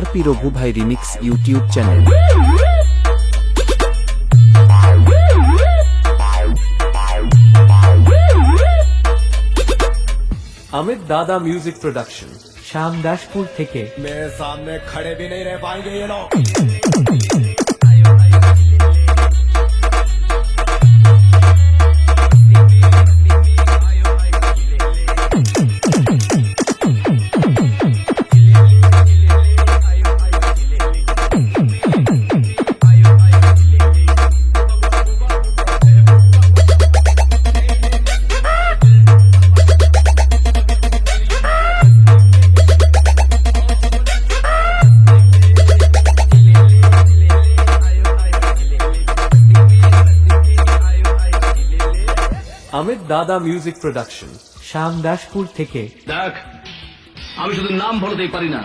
RP Raghu ভাই remix YouTube channel. Amit दादा music production श्यामदासपुर থেকে मेरे सामने खड़े भी नहीं रह पाएंगे ये लोग। अमित दादा म्यूजिक प्रोडक्शन শ্যামদাসপুর থেকে দেখ, আমি শুধু নাম বলতেই পারি না,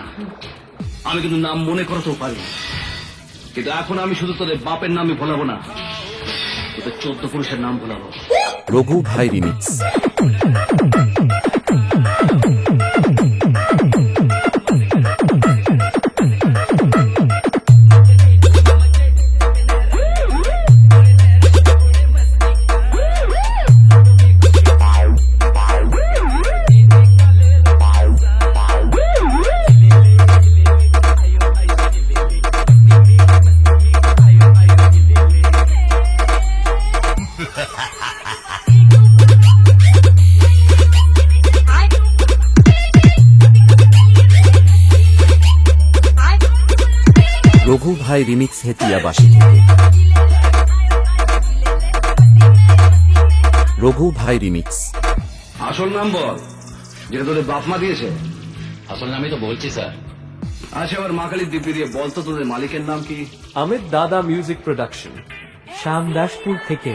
আমি কিন্তু নাম মনে করতেও পারি না। কিন্তু এখন আমি শুধু তোদের বাপের নামই ভোলাবো না, তোদের 14 পুরুষের নাম ভোলাবো। রঘু ভাই রিমিক্স। রঘু ভাই রিমিক্স হেতিয়াবাসী থেকে। রঘু ভাই রিমিক্স। আসল নাম বল, যেটা তোদের বাপ মা দিয়েছে। আসল নামই তো বলছি স্যার। আচ্ছা, আবার মা কালীর দিব্যি দিয়ে বলতো তোদের মালিকের নাম কি? अमित दादा म्यूजिक प्रोडक्शन শ্যামদাসপুর থেকে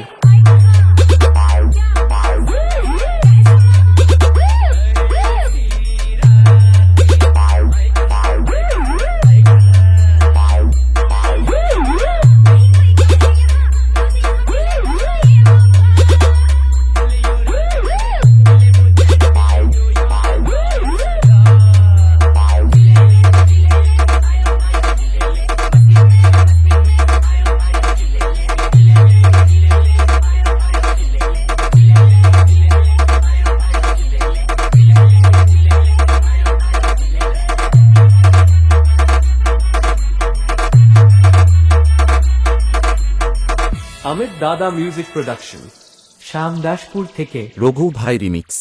अमित दादा म्यूजिक प्रोडक्शन শ্যামদাসপুর থেকে রঘু ভাই রিমিক্স।